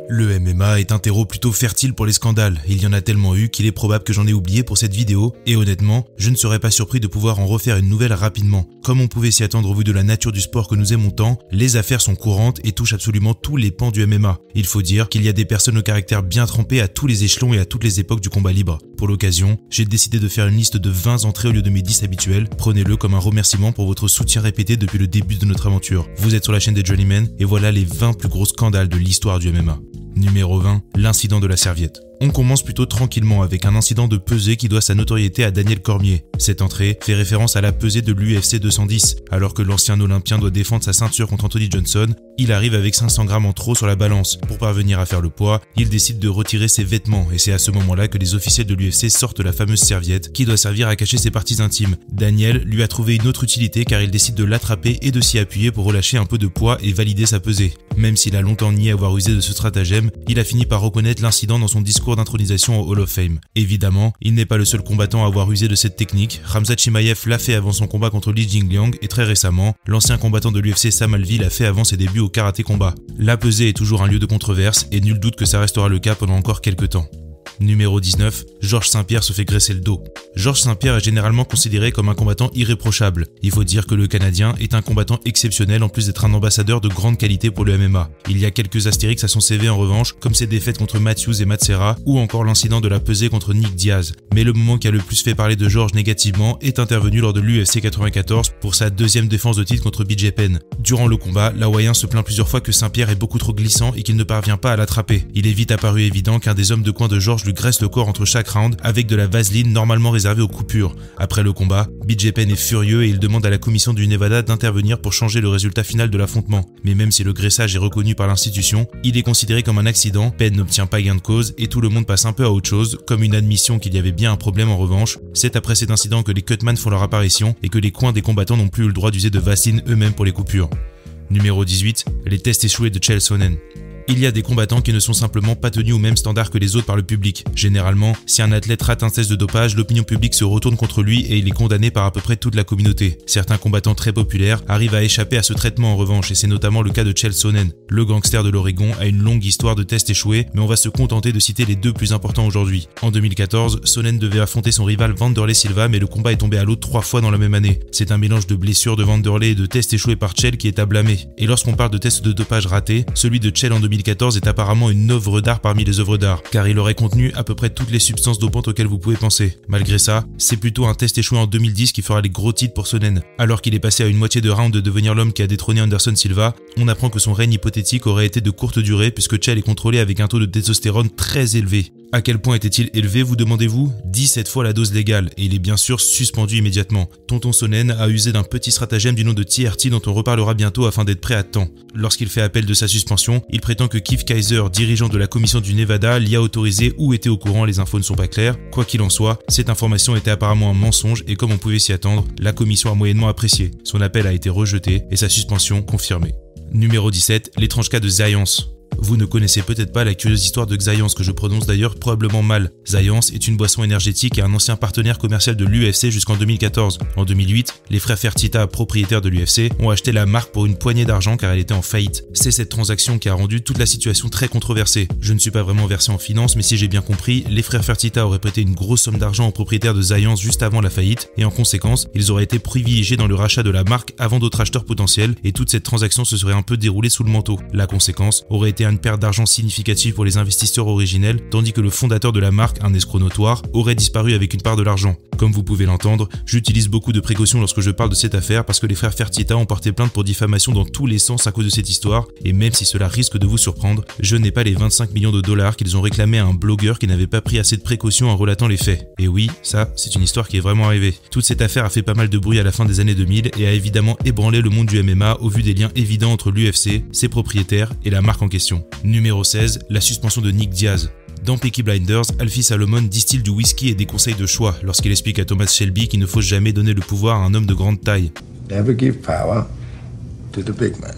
Le MMA est un terreau plutôt fertile pour les scandales, il y en a tellement eu qu'il est probable que j'en ai oublié pour cette vidéo, et honnêtement, je ne serais pas surpris de pouvoir en refaire une nouvelle rapidement. Comme on pouvait s'y attendre au vu de la nature du sport que nous aimons tant, les affaires sont courantes et touchent absolument tous les pans du MMA. Il faut dire qu'il y a des personnes au caractère bien trempé à tous les échelons et à toutes les époques du combat libre. Pour l'occasion, j'ai décidé de faire une liste de 20 entrées au lieu de mes 10 habituelles, prenez-le comme un remerciement pour votre soutien répété depuis le début de notre aventure. Vous êtes sur la chaîne des Journeymen, et voilà les 20 plus gros scandales de l'histoire du MMA. Numéro 20, l'incident de la serviette. On commence plutôt tranquillement avec un incident de pesée qui doit sa notoriété à Daniel Cormier. Cette entrée fait référence à la pesée de l'UFC 210. Alors que l'ancien Olympien doit défendre sa ceinture contre Anthony Johnson, il arrive avec 500 grammes en trop sur la balance. Pour parvenir à faire le poids, il décide de retirer ses vêtements et c'est à ce moment-là que les officiels de l'UFC sortent la fameuse serviette qui doit servir à cacher ses parties intimes. Daniel lui a trouvé une autre utilité car il décide de l'attraper et de s'y appuyer pour relâcher un peu de poids et valider sa pesée. Même s'il a longtemps nié avoir usé de ce stratagème, il a fini par reconnaître l'incident dans son discours d'intronisation au Hall of Fame. Évidemment, il n'est pas le seul combattant à avoir usé de cette technique. Khamzat Chimaev l'a fait avant son combat contre Li Jingliang et très récemment, l'ancien combattant de l'UFC Sam Alvey l'a fait avant ses débuts au karaté combat. La pesée est toujours un lieu de controverse et nul doute que ça restera le cas pendant encore quelques temps. Numéro 19, Georges St-Pierre se fait graisser le dos. Georges St-Pierre est généralement considéré comme un combattant irréprochable. Il faut dire que le Canadien est un combattant exceptionnel en plus d'être un ambassadeur de grande qualité pour le MMA. Il y a quelques astérix à son CV en revanche, comme ses défaites contre Matthews et Matt Serra ou encore l'incident de la pesée contre Nick Diaz. Mais le moment qui a le plus fait parler de Georges négativement est intervenu lors de l'UFC 94 pour sa deuxième défense de titre contre BJ Penn. Durant le combat, l'Hawaïen se plaint plusieurs fois que St-Pierre est beaucoup trop glissant et qu'il ne parvient pas à l'attraper. Il est vite apparu évident qu'un des hommes de coin de Georges lui graisse le corps entre chaque round avec de la vaseline normalement réservée aux coupures. Après le combat, BJ Penn est furieux et il demande à la commission du Nevada d'intervenir pour changer le résultat final de l'affrontement. Mais même si le graissage est reconnu par l'institution, il est considéré comme un accident, Penn n'obtient pas gain de cause et tout le monde passe un peu à autre chose, comme une admission qu'il y avait bien un problème en revanche. C'est après cet incident que les cutman font leur apparition et que les coins des combattants n'ont plus eu le droit d'user de vaseline eux-mêmes pour les coupures. Numéro 18, les tests échoués de Chael Sonnen. Il y a des combattants qui ne sont simplement pas tenus au même standard que les autres par le public. Généralement, si un athlète rate un test de dopage, l'opinion publique se retourne contre lui et il est condamné par à peu près toute la communauté. Certains combattants très populaires arrivent à échapper à ce traitement en revanche et c'est notamment le cas de Chael Sonnen. Le gangster de l'Oregon a une longue histoire de tests échoués, mais on va se contenter de citer les deux plus importants aujourd'hui. En 2014, Sonnen devait affronter son rival Wanderlei Silva, mais le combat est tombé à l'eau 3 fois dans la même année. C'est un mélange de blessures de Wanderlei et de tests échoués par Chael qui est à blâmer. Et lorsqu'on parle de tests de dopage ratés, celui de Chael en 2014 est apparemment une œuvre d'art parmi les œuvres d'art, car il aurait contenu à peu près toutes les substances dopantes auxquelles vous pouvez penser. Malgré ça, c'est plutôt un test échoué en 2010 qui fera les gros titres pour Sonnen. Alors qu'il est passé à une moitié de round de devenir l'homme qui a détrôné Anderson Silva, on apprend que son règne hypothétique aurait été de courte durée puisque Chael est contrôlé avec un taux de testostérone très élevé. À quel point était-il élevé, vous demandez-vous? 17 fois la dose légale, et il est bien sûr suspendu immédiatement. Tonton Sonnen a usé d'un petit stratagème du nom de TRT dont on reparlera bientôt afin d'être prêt à temps. Lorsqu'il fait appel de sa suspension, il prétend que Keith Kaiser, dirigeant de la commission du Nevada, l'y a autorisé ou était au courant, les infos ne sont pas claires. Quoi qu'il en soit, cette information était apparemment un mensonge et comme on pouvait s'y attendre, la commission a moyennement apprécié. Son appel a été rejeté et sa suspension confirmée. Numéro 17, l'étrange cas de Xayence. Vous ne connaissez peut-être pas la curieuse histoire de Xayence, que je prononce d'ailleurs probablement mal. Xayence est une boisson énergétique et un ancien partenaire commercial de l'UFC jusqu'en 2014. En 2008, les frères Fertitta, propriétaires de l'UFC, ont acheté la marque pour une poignée d'argent car elle était en faillite. C'est cette transaction qui a rendu toute la situation très controversée. Je ne suis pas vraiment versé en finance, mais si j'ai bien compris, les frères Fertitta auraient prêté une grosse somme d'argent aux propriétaires de Xayence juste avant la faillite et en conséquence, ils auraient été privilégiés dans le rachat de la marque avant d'autres acheteurs potentiels et toute cette transaction se serait un peu déroulée sous le manteau. La conséquence aurait été une perte d'argent significative pour les investisseurs originels, tandis que le fondateur de la marque, un escroc notoire, aurait disparu avec une part de l'argent. Comme vous pouvez l'entendre, j'utilise beaucoup de précautions lorsque je parle de cette affaire parce que les frères Fertitta ont porté plainte pour diffamation dans tous les sens à cause de cette histoire, et même si cela risque de vous surprendre, je n'ai pas les 25 millions de dollars qu'ils ont réclamé à un blogueur qui n'avait pas pris assez de précautions en relatant les faits. Et oui, ça, c'est une histoire qui est vraiment arrivée. Toute cette affaire a fait pas mal de bruit à la fin des années 2000 et a évidemment ébranlé le monde du MMA au vu des liens évidents entre l'UFC, ses propriétaires et la marque en question. Numéro 16, la suspension de Nick Diaz. Dans Peaky Blinders, Alfie Salomon distille du whisky et des conseils de choix lorsqu'il explique à Thomas Shelby qu'il ne faut jamais donner le pouvoir à un homme de grande taille. Never give power to the big man.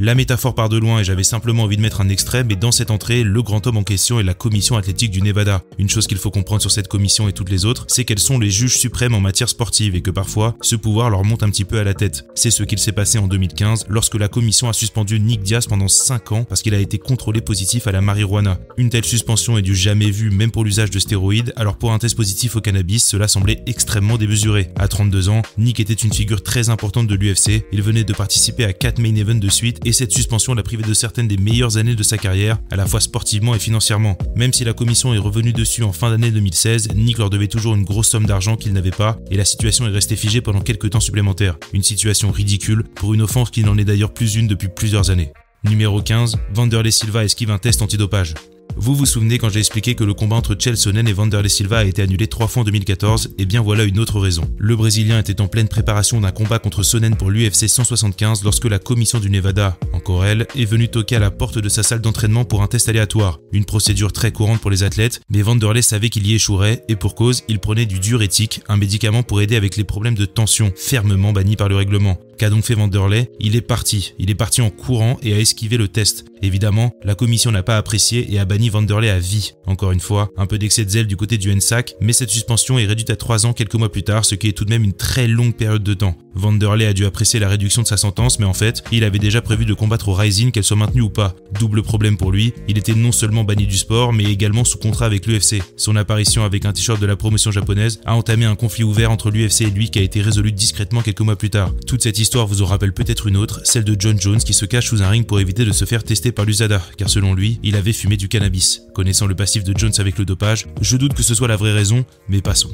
La métaphore part de loin et j'avais simplement envie de mettre un extrait, mais dans cette entrée, le grand homme en question est la commission athlétique du Nevada. Une chose qu'il faut comprendre sur cette commission et toutes les autres, c'est qu'elles sont les juges suprêmes en matière sportive et que parfois, ce pouvoir leur monte un petit peu à la tête. C'est ce qu'il s'est passé en 2015 lorsque la commission a suspendu Nick Diaz pendant 5 ans parce qu'il a été contrôlé positif à la marijuana. Une telle suspension est du jamais vu même pour l'usage de stéroïdes, alors pour un test positif au cannabis, cela semblait extrêmement démesuré. À 32 ans, Nick était une figure très importante de l'UFC, il venait de participer à 4 main events de suite et cette suspension l'a privé de certaines des meilleures années de sa carrière, à la fois sportivement et financièrement. Même si la commission est revenue dessus en fin d'année 2016, Nick leur devait toujours une grosse somme d'argent qu'il n'avait pas et la situation est restée figée pendant quelques temps supplémentaires. Une situation ridicule pour une offense qui n'en est d'ailleurs plus une depuis plusieurs années. Numéro 15, Wanderlei Silva esquive un test antidopage. Vous vous souvenez quand j'ai expliqué que le combat entre Chael Sonnen et Wanderlei Silva a été annulé 3 fois en 2014? Et bien voilà une autre raison. Le Brésilien était en pleine préparation d'un combat contre Sonnen pour l'UFC 175 lorsque la commission du Nevada, encore elle, est venue toquer à la porte de sa salle d'entraînement pour un test aléatoire. Une procédure très courante pour les athlètes, mais Wanderlei savait qu'il y échouerait et pour cause, il prenait du diurétique, un médicament pour aider avec les problèmes de tension, fermement banni par le règlement. Qu'a donc fait Wanderlei? Il est parti en courant et a esquivé le test. Évidemment, la commission n'a pas apprécié et a banni Wanderlei à vie. Encore une fois, un peu d'excès de zèle du côté du NSAC, mais cette suspension est réduite à 3 ans quelques mois plus tard, ce qui est tout de même une très longue période de temps. Wanderlei a dû apprécier la réduction de sa sentence, mais en fait, il avait déjà prévu de combattre au Rising, qu'elle soit maintenue ou pas. Double problème pour lui, il était non seulement banni du sport, mais également sous contrat avec l'UFC. Son apparition avec un t-shirt de la promotion japonaise a entamé un conflit ouvert entre l'UFC et lui qui a été résolu discrètement quelques mois plus tard. Toute cette histoire vous en rappelle peut-être une autre, celle de Jon Jones qui se cache sous un ring pour éviter de se faire tester par l'USADA, car selon lui, il avait fumé du cannabis. Connaissant le passif de Jones avec le dopage, je doute que ce soit la vraie raison, mais passons.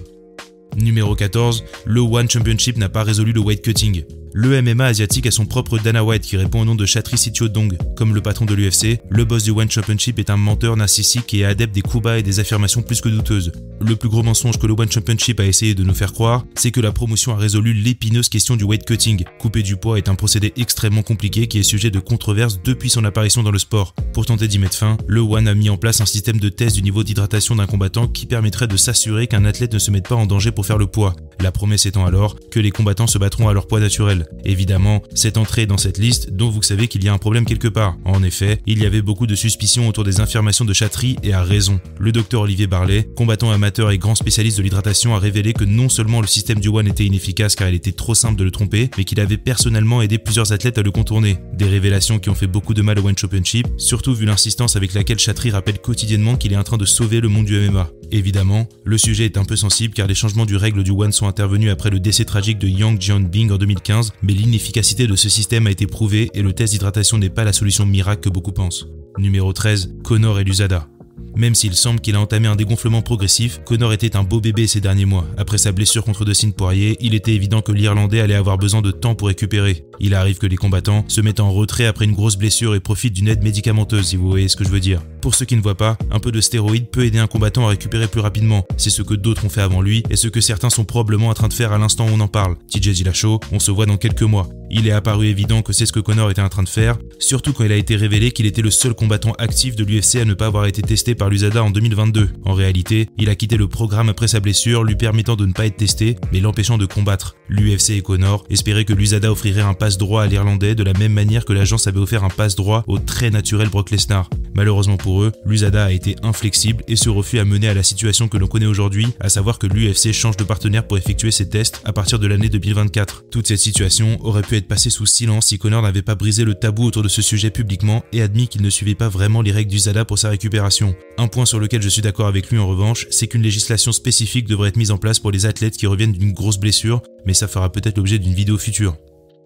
Numéro 14, le One Championship n'a pas résolu le weight cutting. Le MMA asiatique a son propre Dana White qui répond au nom de Chatri Sityodtong. Comme le patron de l'UFC, le boss du One Championship est un menteur narcissique et est adepte des coups bas et des affirmations plus que douteuses. Le plus gros mensonge que le One Championship a essayé de nous faire croire, c'est que la promotion a résolu l'épineuse question du weight cutting. Couper du poids est un procédé extrêmement compliqué qui est sujet de controverses depuis son apparition dans le sport. Pour tenter d'y mettre fin, le One a mis en place un système de test du niveau d'hydratation d'un combattant qui permettrait de s'assurer qu'un athlète ne se mette pas en danger pour faire le poids. La promesse étant alors que les combattants se battront à leur poids naturel. Évidemment, cette entrée dans cette liste dont vous savez qu'il y a un problème quelque part. En effet, il y avait beaucoup de suspicions autour des affirmations de Chatri et à raison. Le docteur Olivier Barlet, combattant amateur et grand spécialiste de l'hydratation, a révélé que non seulement le système du One était inefficace car il était trop simple de le tromper, mais qu'il avait personnellement aidé plusieurs athlètes à le contourner. Des révélations qui ont fait beaucoup de mal au One Championship, surtout vu l'insistance avec laquelle Chatri rappelle quotidiennement qu'il est en train de sauver le monde du MMA. Évidemment, le sujet est un peu sensible car les changements du règle du One sont intervenus après le décès tragique de Yang Jianbing en 2015, mais l'inefficacité de ce système a été prouvée et le test d'hydratation n'est pas la solution miracle que beaucoup pensent. Numéro 13, Conor et l'USADA. Même s'il semble qu'il a entamé un dégonflement progressif, Conor était un beau bébé ces derniers mois. Après sa blessure contre Dustin Poirier, il était évident que l'Irlandais allait avoir besoin de temps pour récupérer. Il arrive que les combattants se mettent en retrait après une grosse blessure et profitent d'une aide médicamenteuse, si vous voyez ce que je veux dire. Pour ceux qui ne voient pas, un peu de stéroïdes peut aider un combattant à récupérer plus rapidement. C'est ce que d'autres ont fait avant lui et ce que certains sont probablement en train de faire à l'instant où on en parle. TJ Dillashaw, on se voit dans quelques mois. Il est apparu évident que c'est ce que Conor était en train de faire, surtout quand il a été révélé qu'il était le seul combattant actif de l'UFC à ne pas avoir été testé par l'USADA en 2022. En réalité, il a quitté le programme après sa blessure, lui permettant de ne pas être testé, mais l'empêchant de combattre. L'UFC et Conor espéraient que l'USADA offrirait un passe droit à l'Irlandais de la même manière que l'agence avait offert un passe droit au très naturel Brock Lesnar. Malheureusement pour eux, l'USADA a été inflexible et ce refus a mené à la situation que l'on connaît aujourd'hui, à savoir que l'UFC change de partenaire pour effectuer ses tests à partir de l'année 2024. Toute cette situation aurait pu être passée sous silence si Conor n'avait pas brisé le tabou autour de ce sujet publiquement et admis qu'il ne suivait pas vraiment les règles d'USADA pour sa récupération. Un point sur lequel je suis d'accord avec lui en revanche, c'est qu'une législation spécifique devrait être mise en place pour les athlètes qui reviennent d'une grosse blessure, mais ça fera peut-être l'objet d'une vidéo future.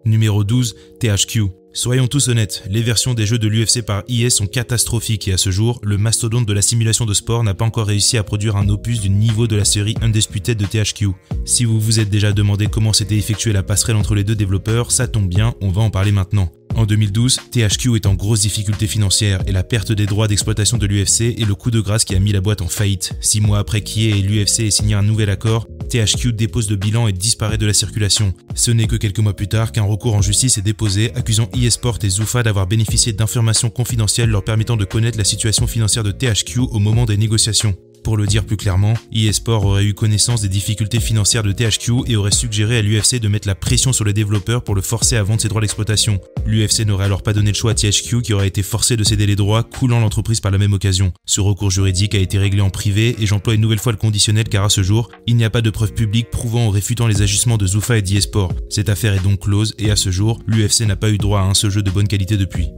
Numéro 12, THQ. Soyons tous honnêtes, les versions des jeux de l'UFC par EA sont catastrophiques et à ce jour, le mastodonte de la simulation de sport n'a pas encore réussi à produire un opus du niveau de la série Undisputed de THQ. Si vous vous êtes déjà demandé comment s'était effectuée la passerelle entre les deux développeurs, ça tombe bien, on va en parler maintenant. En 2012, THQ est en grosse difficulté financière et la perte des droits d'exploitation de l'UFC est le coup de grâce qui a mis la boîte en faillite. 6 mois après qu'EA et l'UFC aient signé un nouvel accord, THQ dépose le bilan et disparaît de la circulation. Ce n'est que quelques mois plus tard qu'un recours en justice est déposé accusant eSport et Zuffa d'avoir bénéficié d'informations confidentielles leur permettant de connaître la situation financière de THQ au moment des négociations. Pour le dire plus clairement, eSport aurait eu connaissance des difficultés financières de THQ et aurait suggéré à l'UFC de mettre la pression sur le développeur pour le forcer à vendre ses droits d'exploitation. L'UFC n'aurait alors pas donné le choix à THQ qui aurait été forcé de céder les droits, coulant l'entreprise par la même occasion. Ce recours juridique a été réglé en privé et j'emploie une nouvelle fois le conditionnel car à ce jour, il n'y a pas de preuves publiques prouvant ou réfutant les agissements de Zuffa et d'eSport. Cette affaire est donc close et à ce jour, l'UFC n'a pas eu droit à un seul jeu de bonne qualité depuis.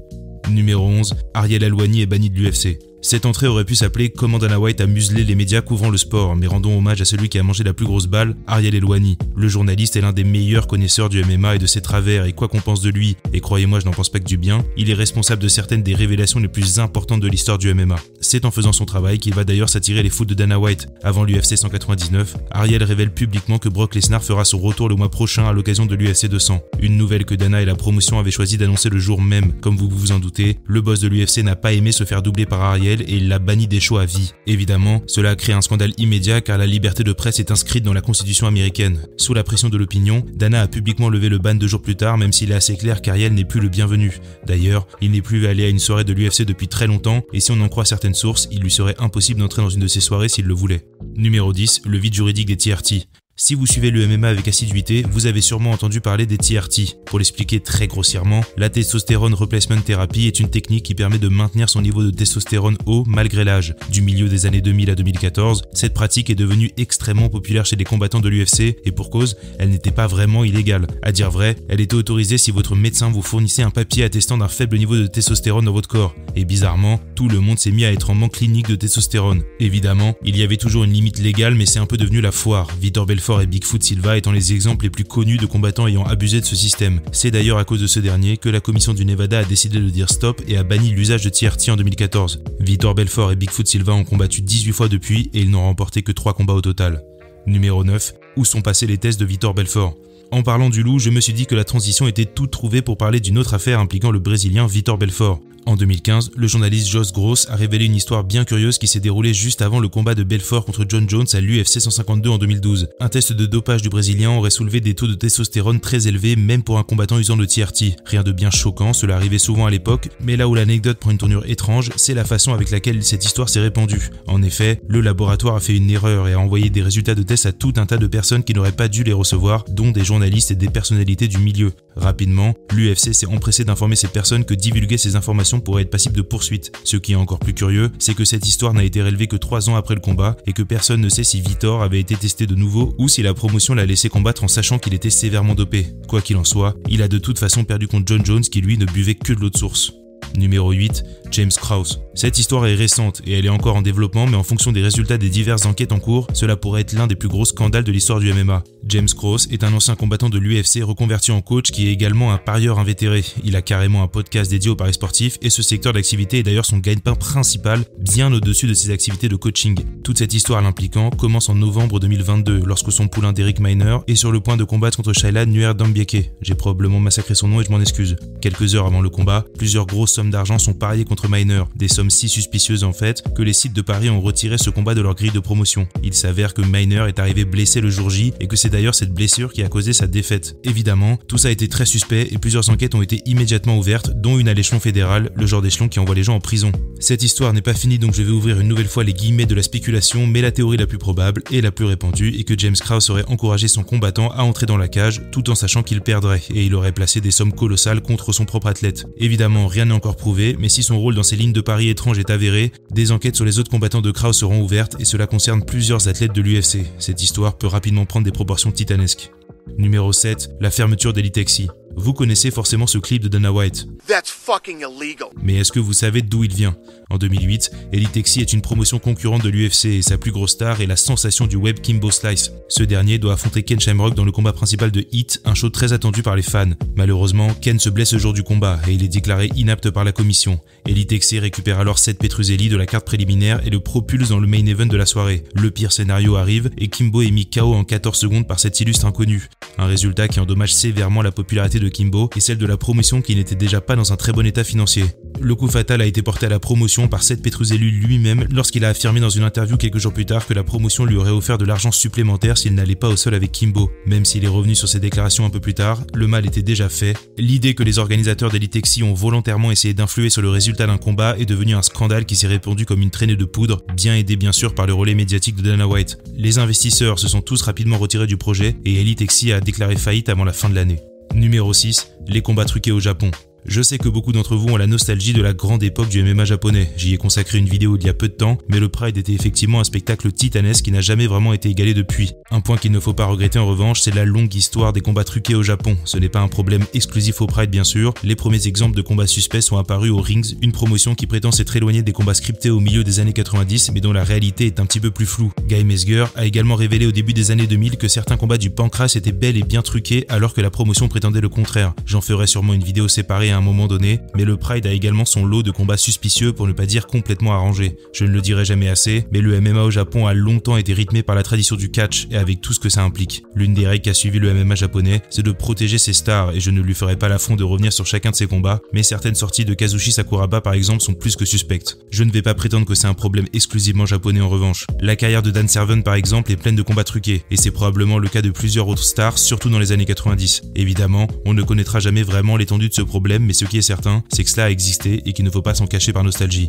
Numéro 11, Ariel Helwani est banni de l'UFC. Cette entrée aurait pu s'appeler « Comment Dana White a muselé les médias couvrant le sport », mais rendons hommage à celui qui a mangé la plus grosse balle, Ariel Helwani. Le journaliste est l'un des meilleurs connaisseurs du MMA et de ses travers, et quoi qu'on pense de lui, et croyez-moi je n'en pense pas que du bien, il est responsable de certaines des révélations les plus importantes de l'histoire du MMA. C'est en faisant son travail qu'il va d'ailleurs s'attirer les foudres de Dana White. Avant l'UFC 199, Ariel révèle publiquement que Brock Lesnar fera son retour le mois prochain à l'occasion de l'UFC 200. Une nouvelle que Dana et la promotion avaient choisi d'annoncer le jour même. Comme vous vous en doutez, le boss de l'UFC n'a pas aimé se faire doubler par Ariel et il l'a banni des shows à vie. Évidemment, cela a créé un scandale immédiat car la liberté de presse est inscrite dans la constitution américaine. Sous la pression de l'opinion, Dana a publiquement levé le ban 2 jours plus tard, même s'il est assez clair qu'Ariel n'est plus le bienvenu. D'ailleurs, il n'est plus allé à une soirée de l'UFC depuis très longtemps et si on en croit certaines sources, il lui serait impossible d'entrer dans une de ces soirées s'il le voulait. Numéro 10, le vide juridique des TRT. Si vous suivez le MMA avec assiduité, vous avez sûrement entendu parler des TRT. Pour l'expliquer très grossièrement, la Testosterone Replacement Therapy est une technique qui permet de maintenir son niveau de testostérone haut malgré l'âge. Du milieu des années 2000 à 2014, cette pratique est devenue extrêmement populaire chez les combattants de l'UFC et pour cause, elle n'était pas vraiment illégale. À dire vrai, elle était autorisée si votre médecin vous fournissait un papier attestant d'un faible niveau de testostérone dans votre corps. Et bizarrement, tout le monde s'est mis à être en manque clinique de testostérone. Évidemment, il y avait toujours une limite légale mais c'est un peu devenu la foire. Vitor Belfort et Bigfoot Silva étant les exemples les plus connus de combattants ayant abusé de ce système. C'est d'ailleurs à cause de ce dernier que la commission du Nevada a décidé de dire stop et a banni l'usage de TRT en 2014. Vitor Belfort et Bigfoot Silva ont combattu 18 fois depuis et ils n'ont remporté que 3 combats au total. Numéro 9. Où sont passés les tests de Vitor Belfort ? En parlant du loup, je me suis dit que la transition était toute trouvée pour parler d'une autre affaire impliquant le Brésilien Vitor Belfort. En 2015, le journaliste Jos Gross a révélé une histoire bien curieuse qui s'est déroulée juste avant le combat de Belfort contre John Jones à l'UFC 152 en 2012. Un test de dopage du Brésilien aurait soulevé des taux de testostérone très élevés même pour un combattant usant de TRT. Rien de bien choquant, cela arrivait souvent à l'époque, mais là où l'anecdote prend une tournure étrange, c'est la façon avec laquelle cette histoire s'est répandue. En effet, le laboratoire a fait une erreur et a envoyé des résultats de tests à tout un tas de personnes qui n'auraient pas dû les recevoir, dont des journalistes et des personnalités du milieu. Rapidement, l'UFC s'est empressé d'informer ces personnes que divulguer ces informations pourrait être passible de poursuite. Ce qui est encore plus curieux, c'est que cette histoire n'a été relevée que 3 ans après le combat et que personne ne sait si Vitor avait été testé de nouveau ou si la promotion l'a laissé combattre en sachant qu'il était sévèrement dopé. Quoi qu'il en soit, il a de toute façon perdu contre John Jones qui lui ne buvait que de l'eau de source. Numéro 8, James Krause. Cette histoire est récente et elle est encore en développement, mais en fonction des résultats des diverses enquêtes en cours, cela pourrait être l'un des plus gros scandales de l'histoire du MMA. James Krause est un ancien combattant de l'UFC reconverti en coach qui est également un parieur invétéré. Il a carrément un podcast dédié aux paris sportifs et ce secteur d'activité est d'ailleurs son gagne-pain principal, bien au-dessus de ses activités de coaching. Toute cette histoire l'impliquant commence en novembre 2022, lorsque son poulain Derek Miner est sur le point de combattre contre Shayla Nuerdambieke. J'ai probablement massacré son nom et je m'en excuse. Quelques heures avant le combat, plusieurs grosses sommes d'argent sont pariées contre Miner, des sommes si suspicieuses en fait que les sites de paris ont retiré ce combat de leur grille de promotion. Il s'avère que Miner est arrivé blessé le jour J et que c'est d'ailleurs cette blessure qui a causé sa défaite. Évidemment, tout ça a été très suspect et plusieurs enquêtes ont été immédiatement ouvertes, dont une à l'échelon fédéral, le genre d'échelon qui envoie les gens en prison. Cette histoire n'est pas finie donc je vais ouvrir une nouvelle fois les guillemets de la spéculation, mais la théorie la plus probable et la plus répandue est que James Krause aurait encouragé son combattant à entrer dans la cage tout en sachant qu'il perdrait et il aurait placé des sommes colossales contre son propre athlète. Évidemment, rien n'est encore prouvé, mais si son rôle dans ces lignes de paris étranges est avéré, des enquêtes sur les autres combattants de Krause seront ouvertes et cela concerne plusieurs athlètes de l'UFC. Cette histoire peut rapidement prendre des proportions titanesques. Numéro 7, la fermeture d'Elitexi. Vous connaissez forcément ce clip de Dana White. That's fucking illegal. Mais est-ce que vous savez d'où il vient ? En 2008, Elitexi est une promotion concurrente de l'UFC et sa plus grosse star est la sensation du web Kimbo Slice. Ce dernier doit affronter Ken Shamrock dans le combat principal de Heat, un show très attendu par les fans. Malheureusement, Ken se blesse le jour du combat et il est déclaré inapte par la commission. Elitexi récupère alors Seth Petruzzelli de la carte préliminaire et le propulse dans le main event de la soirée. Le pire scénario arrive et Kimbo est mis KO en 14 secondes par cet illustre inconnu. Un résultat qui endommage sévèrement la popularité de Kimbo et celle de la promotion qui n'était déjà pas dans un très bon état financier. Le coup fatal a été porté à la promotion par Seth Petruzzelli lui-même lorsqu'il a affirmé dans une interview quelques jours plus tard que la promotion lui aurait offert de l'argent supplémentaire s'il n'allait pas au sol avec Kimbo. Même s'il est revenu sur ses déclarations un peu plus tard, le mal était déjà fait. L'idée que les organisateurs d'Elite XC ont volontairement essayé d'influer sur le résultat d'un combat est devenue un scandale qui s'est répandu comme une traînée de poudre, bien aidé bien sûr par le relais médiatique de Dana White. Les investisseurs se sont tous rapidement retirés du projet et Elite XC a déclaré faillite avant la fin de l'année. Numéro 6. Les combats truqués au Japon. Je sais que beaucoup d'entre vous ont la nostalgie de la grande époque du MMA japonais. J'y ai consacré une vidéo il y a peu de temps, mais le Pride était effectivement un spectacle titanesque qui n'a jamais vraiment été égalé depuis. Un point qu'il ne faut pas regretter en revanche, c'est la longue histoire des combats truqués au Japon. Ce n'est pas un problème exclusif au Pride bien sûr. Les premiers exemples de combats suspects sont apparus au Rings, une promotion qui prétend s'être éloignée des combats scriptés au milieu des années 90, mais dont la réalité est un petit peu plus floue. Guy Mezger a également révélé au début des années 2000 que certains combats du Pancras étaient bel et bien truqués alors que la promotion prétendait le contraire. J'en ferai sûrement une vidéo séparée à un moment donné, mais le Pride a également son lot de combats suspicieux pour ne pas dire complètement arrangés. Je ne le dirai jamais assez, mais le MMA au Japon a longtemps été rythmé par la tradition du catch et avec tout ce que ça implique. L'une des règles qu'a suivi le MMA japonais, c'est de protéger ses stars et je ne lui ferai pas l'affront de revenir sur chacun de ses combats, mais certaines sorties de Kazushi Sakuraba par exemple sont plus que suspectes. Je ne vais pas prétendre que c'est un problème exclusivement japonais en revanche. La carrière de Dan Severn par exemple est pleine de combats truqués, et c'est probablement le cas de plusieurs autres stars, surtout dans les années 90. Évidemment, on ne connaîtra jamais vraiment l'étendue de ce problème, mais ce qui est certain, c'est que cela a existé et qu'il ne faut pas s'en cacher par nostalgie.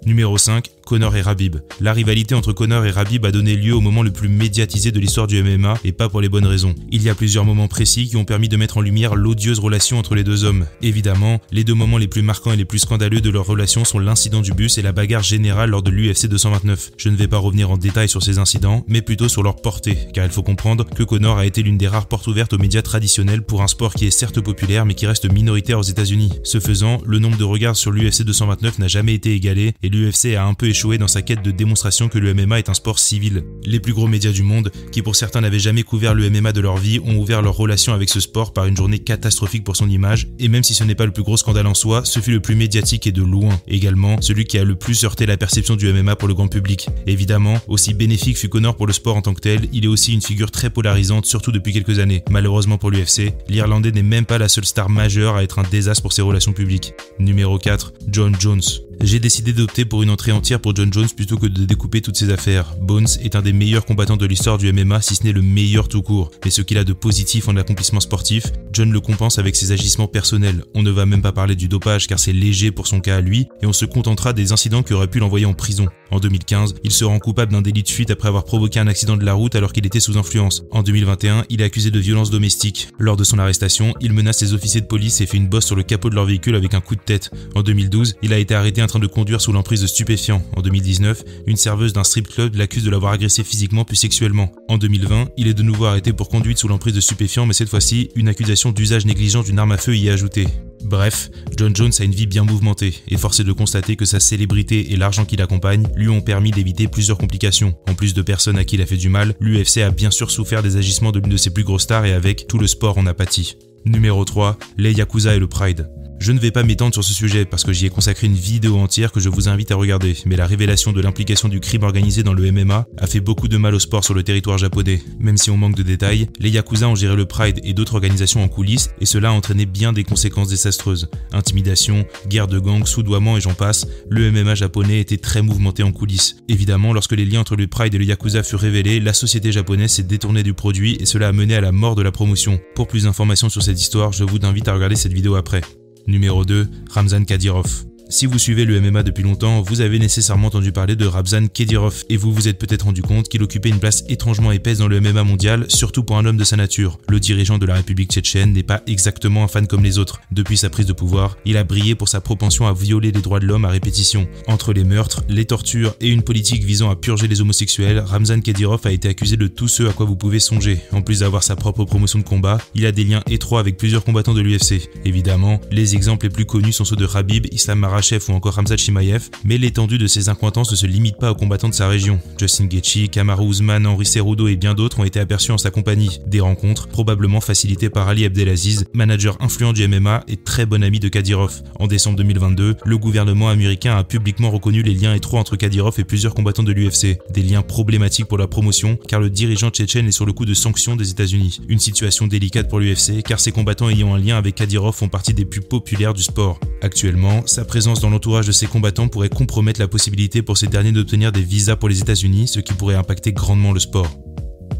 Numéro 5. Conor et Khabib. La rivalité entre Conor et Khabib a donné lieu au moment le plus médiatisé de l'histoire du MMA et pas pour les bonnes raisons. Il y a plusieurs moments précis qui ont permis de mettre en lumière l'odieuse relation entre les deux hommes. Évidemment, les deux moments les plus marquants et les plus scandaleux de leur relation sont l'incident du bus et la bagarre générale lors de l'UFC 229. Je ne vais pas revenir en détail sur ces incidents, mais plutôt sur leur portée, car il faut comprendre que Conor a été l'une des rares portes ouvertes aux médias traditionnels pour un sport qui est certes populaire mais qui reste minoritaire aux États-Unis. Ce faisant, le nombre de regards sur l'UFC 229 n'a jamais été égalé et l'UFC a un peu échoué dans sa quête de démonstration que le MMA est un sport civil. Les plus gros médias du monde, qui pour certains n'avaient jamais couvert le MMA de leur vie, ont ouvert leur relation avec ce sport par une journée catastrophique pour son image, et même si ce n'est pas le plus gros scandale en soi, ce fut le plus médiatique et de loin. Également, celui qui a le plus heurté la perception du MMA pour le grand public. Évidemment, aussi bénéfique fut Conor pour le sport en tant que tel, il est aussi une figure très polarisante, surtout depuis quelques années. Malheureusement pour l'UFC, l'Irlandais n'est même pas la seule star majeure à être un désastre pour ses relations publiques. Numéro 4. John Jones. J'ai décidé d'opter pour une entrée entière pour John Jones plutôt que de découper toutes ses affaires. Bones est un des meilleurs combattants de l'histoire du MMA, si ce n'est le meilleur tout court. Mais ce qu'il a de positif en accomplissement sportif, John le compense avec ses agissements personnels. On ne va même pas parler du dopage car c'est léger pour son cas à lui, et on se contentera des incidents qui auraient pu l'envoyer en prison. En 2015, il se rend coupable d'un délit de fuite après avoir provoqué un accident de la route alors qu'il était sous influence. En 2021, il est accusé de violence domestique. Lors de son arrestation, il menace les officiers de police et fait une bosse sur le capot de leur véhicule avec un coup de tête. En 2012, il a été arrêté en train de conduire sous l'emprise de stupéfiants. En 2019, une serveuse d'un strip club l'accuse de l'avoir agressé physiquement puis sexuellement. En 2020, il est de nouveau arrêté pour conduite sous l'emprise de stupéfiants, mais cette fois-ci, une accusation d'usage négligent d'une arme à feu y est ajoutée. Bref, John Jones a une vie bien mouvementée, et force est de constater que sa célébrité et l'argent qui l'accompagne lui ont permis d'éviter plusieurs complications. En plus de personnes à qui il a fait du mal, l'UFC a bien sûr souffert des agissements de l'une de ses plus grosses stars et avec, tout le sport en a pâti. Numéro 3, les Yakuza et le Pride. Je ne vais pas m'étendre sur ce sujet parce que j'y ai consacré une vidéo entière que je vous invite à regarder, mais la révélation de l'implication du crime organisé dans le MMA a fait beaucoup de mal au sport sur le territoire japonais. Même si on manque de détails, les Yakuza ont géré le Pride et d'autres organisations en coulisses et cela a entraîné bien des conséquences désastreuses. Intimidation, guerre de gangs, soudoiement et j'en passe, le MMA japonais était très mouvementé en coulisses. Évidemment, lorsque les liens entre le Pride et le Yakuza furent révélés, la société japonaise s'est détournée du produit et cela a mené à la mort de la promotion. Pour plus d'informations sur cette histoire, je vous invite à regarder cette vidéo après. Numéro 2, Ramzan Kadyrov. Si vous suivez le MMA depuis longtemps, vous avez nécessairement entendu parler de Ramzan Kadyrov et vous vous êtes peut-être rendu compte qu'il occupait une place étrangement épaisse dans le MMA mondial, surtout pour un homme de sa nature. Le dirigeant de la République tchétchène n'est pas exactement un fan comme les autres. Depuis sa prise de pouvoir, il a brillé pour sa propension à violer les droits de l'homme à répétition. Entre les meurtres, les tortures et une politique visant à purger les homosexuels, Ramzan Kadyrov a été accusé de tout ce à quoi vous pouvez songer. En plus d'avoir sa propre promotion de combat, il a des liens étroits avec plusieurs combattants de l'UFC. Évidemment, les exemples les plus connus sont ceux de Khabib, Islam Makhachev Makhachev ou encore Khamzat Chimaev, mais l'étendue de ces accointances ne se limite pas aux combattants de sa région. Justin Gaethje, Kamaru Usman, Henry Cejudo et bien d'autres ont été aperçus en sa compagnie. Des rencontres probablement facilitées par Ali Abdelaziz, manager influent du MMA et très bon ami de Kadyrov. En décembre 2022, le gouvernement américain a publiquement reconnu les liens étroits entre Kadyrov et plusieurs combattants de l'UFC. Des liens problématiques pour la promotion car le dirigeant tchétchène est sur le coup de sanctions des États-Unis. Une situation délicate pour l'UFC car ces combattants ayant un lien avec Kadyrov font partie des plus populaires du sport. Actuellement, sa présence dans l'entourage de ces combattants pourrait compromettre la possibilité pour ces derniers d'obtenir des visas pour les États-Unis, ce qui pourrait impacter grandement le sport.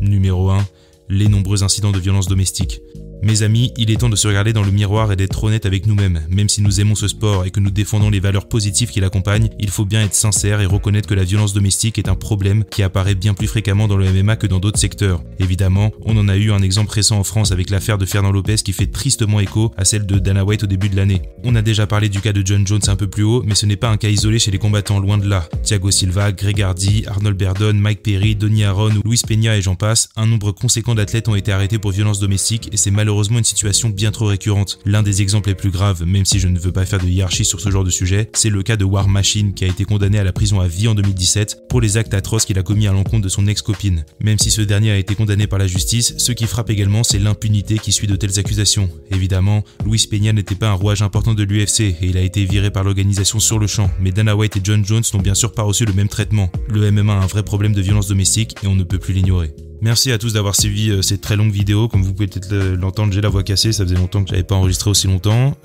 Numéro 1. Les nombreux incidents de violence domestique. Mes amis, il est temps de se regarder dans le miroir et d'être honnête avec nous-mêmes. Même si nous aimons ce sport et que nous défendons les valeurs positives qui l'accompagnent, il faut bien être sincère et reconnaître que la violence domestique est un problème qui apparaît bien plus fréquemment dans le MMA que dans d'autres secteurs. Évidemment, on en a eu un exemple récent en France avec l'affaire de Fernand Lopez qui fait tristement écho à celle de Dana White au début de l'année. On a déjà parlé du cas de John Jones un peu plus haut, mais ce n'est pas un cas isolé chez les combattants, loin de là. Thiago Silva, Greg Hardy, Arnold Verdon, Mike Perry, Donny Aaron, Luis Peña et j'en passe, un nombre conséquent d'athlètes ont été arrêtés pour violence domestique et c'est malheureusement une situation bien trop récurrente. L'un des exemples les plus graves, même si je ne veux pas faire de hiérarchie sur ce genre de sujet, c'est le cas de War Machine qui a été condamné à la prison à vie en 2017 pour les actes atroces qu'il a commis à l'encontre de son ex-copine. Même si ce dernier a été condamné par la justice, ce qui frappe également c'est l'impunité qui suit de telles accusations. Évidemment, Luis Peña n'était pas un rouage important de l'UFC et il a été viré par l'organisation sur le champ, mais Dana White et John Jones n'ont bien sûr pas reçu le même traitement. Le MMA a un vrai problème de violence domestique et on ne peut plus l'ignorer. Merci à tous d'avoir suivi cette très longue vidéo. Comme vous pouvez peut-être l'entendre, j'ai la voix cassée, ça faisait longtemps que j'avais pas enregistré aussi longtemps.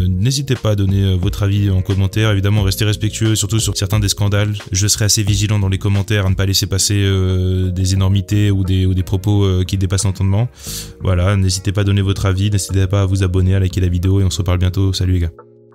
N'hésitez pas à donner votre avis en commentaire, évidemment restez respectueux, surtout sur certains des scandales. Je serai assez vigilant dans les commentaires à ne pas laisser passer des énormités ou des propos qui dépassent l'entendement. Voilà, n'hésitez pas à donner votre avis, n'hésitez pas à vous abonner, à liker la vidéo et on se reparle bientôt. Salut les gars.